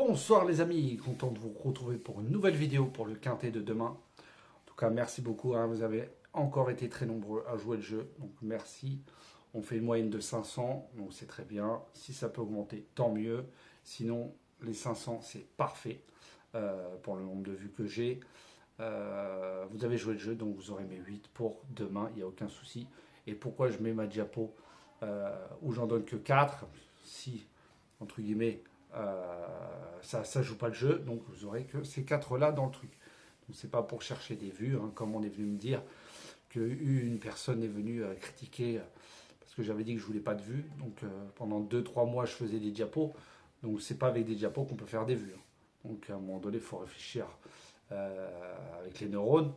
Bonsoir les amis, content de vous retrouver pour une nouvelle vidéo pour le quintet de demain. En tout cas, merci beaucoup, hein, vous avez encore été très nombreux à jouer le jeu, donc merci. On fait une moyenne de 500, donc c'est très bien. Si ça peut augmenter, tant mieux. Sinon, les 500, c'est parfait pour le nombre de vues que j'ai. Vous avez joué le jeu, donc vous aurez mes 8 pour demain, il n'y a aucun souci. Et pourquoi je mets ma diapo où j'en donne que 4, si, entre guillemets, ça ne joue pas le jeu, donc vous aurez que ces 4 là dans le truc. Donc c'est pas pour chercher des vues, hein, comme on est venu me dire qu'une personne est venue critiquer parce que j'avais dit que je voulais pas de vues. Donc pendant 2-3 mois je faisais des diapos, donc c'est pas avec des diapos qu'on peut faire des vues, hein. Donc à un moment donné il faut réfléchir avec les neurones.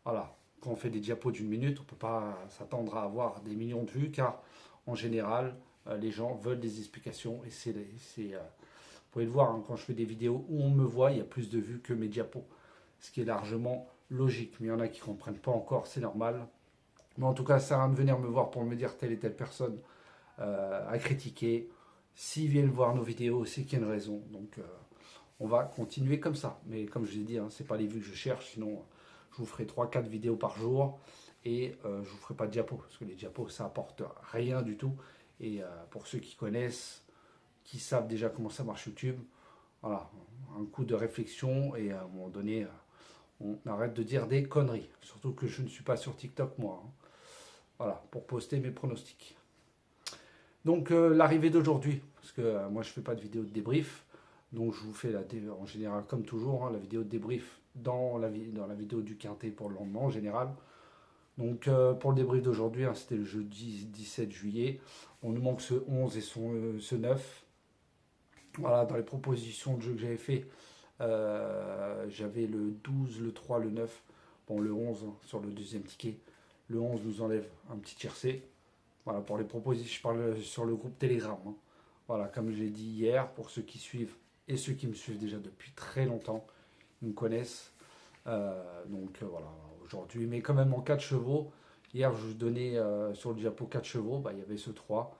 Voilà, quand on fait des diapos d'une minute, on ne peut pas s'attendre à avoir des millions de vues, car en général les gens veulent des explications, et vous pouvez le voir, hein, quand je fais des vidéos où on me voit, il y a plus de vues que mes diapos, ce qui est largement logique. Mais il y en a qui ne comprennent pas encore, c'est normal. Mais en tout cas, ça sert à rien de venir me voir pour me dire telle et telle personne à critiquer. S'ils viennent voir nos vidéos, c'est qu'il y a une raison. Donc on va continuer comme ça. Mais comme je l'ai dit, hein, ce n'est pas les vues que je cherche, sinon je vous ferai 3-4 vidéos par jour et je ne vous ferai pas de diapos, parce que les diapos, ça apporte rien du tout. Et pour ceux qui connaissent, qui savent déjà comment ça marche YouTube, voilà, un coup de réflexion et à un moment donné, on arrête de dire des conneries. Surtout que je ne suis pas sur TikTok moi, hein. Voilà, pour poster mes pronostics. Donc l'arrivée d'aujourd'hui, parce que moi je fais pas de vidéo de débrief, donc je vous fais en général comme toujours, hein, la vidéo de débrief dans la vidéo du quintet pour le lendemain en général. Donc pour le débrief d'aujourd'hui, hein, c'était le jeudi 17 juillet, on nous manque ce 11 et ce 9. Voilà, dans les propositions de jeu que j'avais fait, j'avais le 12, le 3, le 9, bon le 11 hein, sur le deuxième ticket. Le 11 nous enlève un petit tiercé. Voilà, pour les propositions, je parle sur le groupe Telegram, hein. Voilà, comme j'ai dit hier, pour ceux qui suivent et ceux qui me suivent déjà depuis très longtemps, ils me connaissent. Voilà, aujourd'hui, mais quand même en 4 chevaux. Hier, je vous donnais sur le diapo 4 chevaux, bah, il y avait ce 3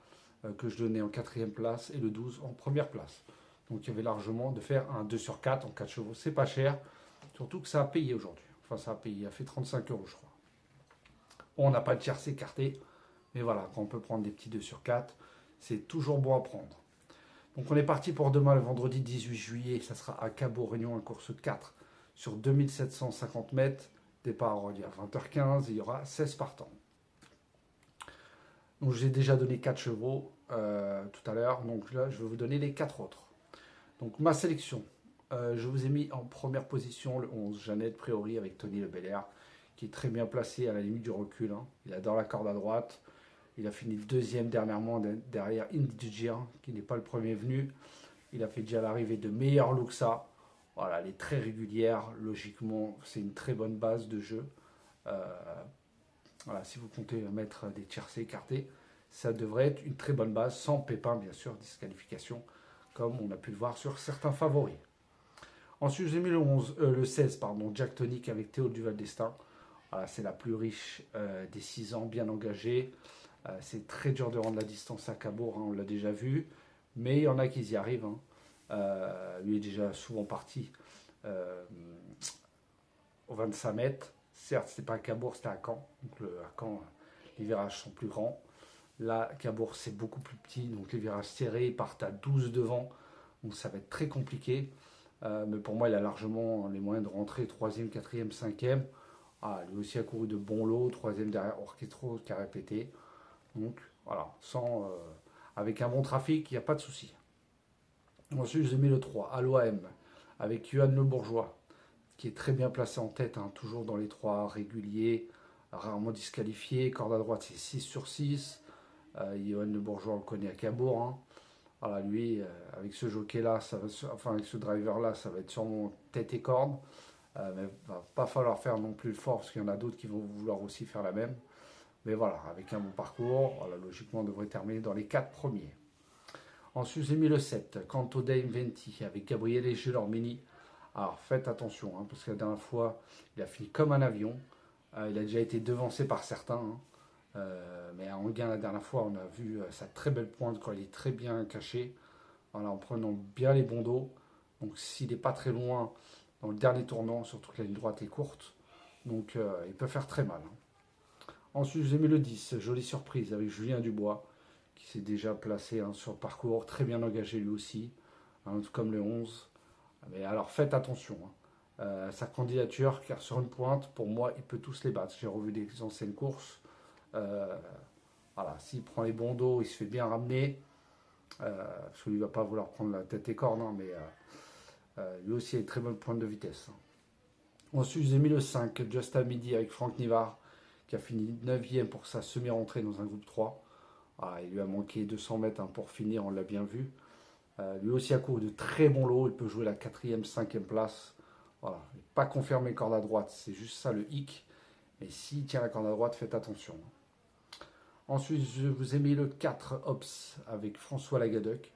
que je donnais en quatrième place et le 12 en première place. Donc il y avait largement de faire un 2 sur 4 en 4 chevaux. C'est pas cher, surtout que ça a payé aujourd'hui. Enfin, ça a payé, il a fait 35 euros, je crois. Bon, on n'a pas de tiercé écarté, mais voilà, quand on peut prendre des petits 2 sur 4, c'est toujours bon à prendre. Donc on est parti pour demain, le vendredi 18 juillet. Ça sera à Cabourg-Réunion, un course de 4 sur 2750 mètres. Départ à 20h15, il y aura 16 partants. Donc j'ai déjà donné 4 chevaux tout à l'heure, donc là je vais vous donner les 4 autres. Donc ma sélection, je vous ai mis en première position le 11, Jeannette Priori avec Tony Le Belair, qui est très bien placé à la limite du recul, hein. Il adore la corde à droite, il a fini deuxième dernièrement derrière Indijir, qui n'est pas le premier venu. Il a fait déjà l'arrivée de meilleur Luxa. Voilà, elle est très régulière, logiquement c'est une très bonne base de jeu. Voilà, si vous comptez mettre des tiercés écartés, ça devrait être une très bonne base, sans pépin bien sûr, disqualification, comme on a pu le voir sur certains favoris. Ensuite, j'ai mis le 16, pardon, Jack Tonic avec Théo Duval d'Estaing. Voilà, c'est la plus riche des 6 ans, bien engagée. C'est très dur de rendre la distance à Cabourg, hein, on l'a déjà vu, mais il y en a qui y arrivent, hein. Lui est déjà souvent parti au 25 mètres. Certes, c'était pas à Cabourg, c'était à Caen. Donc à Caen, les virages sont plus grands. Là, Cabourg, c'est beaucoup plus petit. Donc les virages serrés partent à 12 devant. Donc ça va être très compliqué. Mais pour moi, il a largement les moyens de rentrer 3e, 4e, 5e. Ah, lui aussi a couru de bons lots. 3e derrière Orchestro qui a répété. Donc voilà, avec un bon trafic, il n'y a pas de souci. Ensuite, j'ai mis le 3, Aloam, avec Yohan Le Bourgeois, qui est très bien placé en tête, hein, toujours dans les 3 réguliers, rarement disqualifié. Corde à droite, c'est 6 sur 6. Yohan Le Bourgeois, on le connaît à Cabourg, hein. Voilà, lui, avec ce jockey-là, avec ce driver-là, ça va être sûrement tête et corde. Mais il ne va pas falloir faire non plus le fort, parce qu'il y en a d'autres qui vont vouloir aussi faire la même. Mais voilà, avec un bon parcours, voilà, logiquement, on devrait terminer dans les 4 premiers. Ensuite, j'ai mis le 7, Canto Dame Venti, avec Gabriele Gelormini. Alors, faites attention, hein, parce que la dernière fois, il a fini comme un avion. Il a déjà été devancé par certains, hein. Mais en gain, la dernière fois, on a vu sa très belle pointe quand il est très bien caché. Voilà, en prenant bien les bons dos. Donc s'il n'est pas très loin dans le dernier tournant, surtout que la ligne droite est courte, donc il peut faire très mal. Ensuite, j'ai mis le 10, jolie surprise avec Julien Dubois, qui s'est déjà placé sur le parcours, très bien engagé lui aussi, tout comme le 11. Mais alors faites attention, sa candidature, car sur une pointe, pour moi, il peut tous les battre. J'ai revu des anciennes courses. Euh, voilà, s'il prend les bons dos, il se fait bien ramener. Parce qu'il ne va pas vouloir prendre la tête et cornes, mais lui aussi a une très bonne pointe de vitesse. Ensuite, j'ai mis le 5, Just à midi avec Franck Nivard, qui a fini 9e pour sa semi-rentrée dans un groupe 3. Voilà, il lui a manqué 200 mètres pour finir, on l'a bien vu. Lui aussi a couru de très bons lots, il peut jouer la 4e, 5e place. Voilà, pas confirmé corde à droite, c'est juste ça le hic. Mais s'il tient la corde à droite, faites attention. Ensuite, je vous ai mis le 4 Ops avec François Lagadec.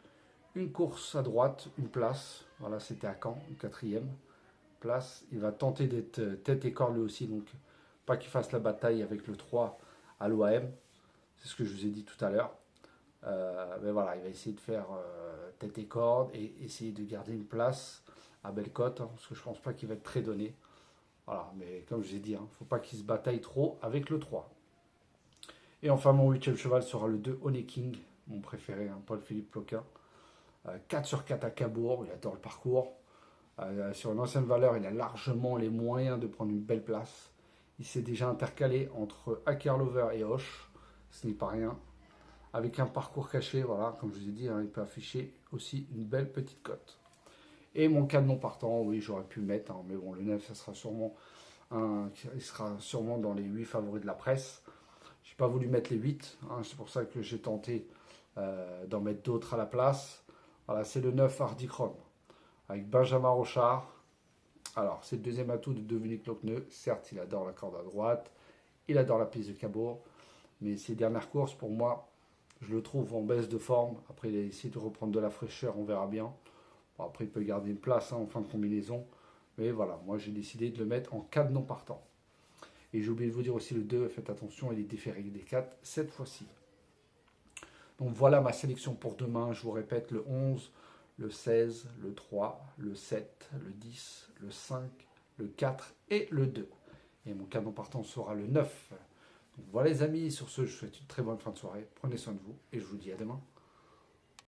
Une course à droite, une place. Voilà, c'était à Caen, une 4e place. Il va tenter d'être tête et corps lui aussi, donc pas qu'il fasse la bataille avec le 3 à l'OAM. C'est ce que je vous ai dit tout à l'heure. Mais voilà, il va essayer de faire tête et corde et essayer de garder une place à Bellecote, parce que je pense pas qu'il va être très donné. Voilà, mais comme je vous ai dit, il ne faut pas qu'il se bataille trop avec le 3. Et enfin, mon 8e cheval sera le 2 Honey King, mon préféré, Paul-Philippe Ploquin. 4 sur 4 à Cabourg, il adore le parcours. Sur une ancienne valeur, il a largement les moyens de prendre une belle place. Il s'est déjà intercalé entre Ackerlover et Hoche, ce n'est pas rien. Avec un parcours caché, voilà, comme je vous ai dit, il peut afficher aussi une belle petite cote. Et mon cadenon partant, oui, j'aurais pu le mettre, mais bon, le 9, ça sera sûrement il sera sûrement dans les 8 favoris de la presse. Je n'ai pas voulu mettre les 8, c'est pour ça que j'ai tenté d'en mettre d'autres à la place. Voilà, c'est le 9 Hardy Chrome, avec Benjamin Rochard. Alors, c'est le deuxième atout de Dominique Lochneux. Certes, il adore la corde à droite, il adore la piste de Cabourg, mais ses dernières courses, pour moi, je le trouve en baisse de forme. Après, il a essayé de reprendre de la fraîcheur, on verra bien. Bon, après, il peut garder une place en fin de combinaison. Mais voilà, moi, j'ai décidé de le mettre en cadenon partant. Et j'ai oublié de vous dire aussi le 2, faites attention, il est déféré des 4 cette fois-ci. Donc voilà ma sélection pour demain. Je vous répète, le 11, le 16, le 3, le 7, le 10, le 5, le 4 et le 2. Et mon cadenon partant sera le 9. Donc voilà les amis, sur ce, je vous souhaite une très bonne fin de soirée. Prenez soin de vous et je vous dis à demain.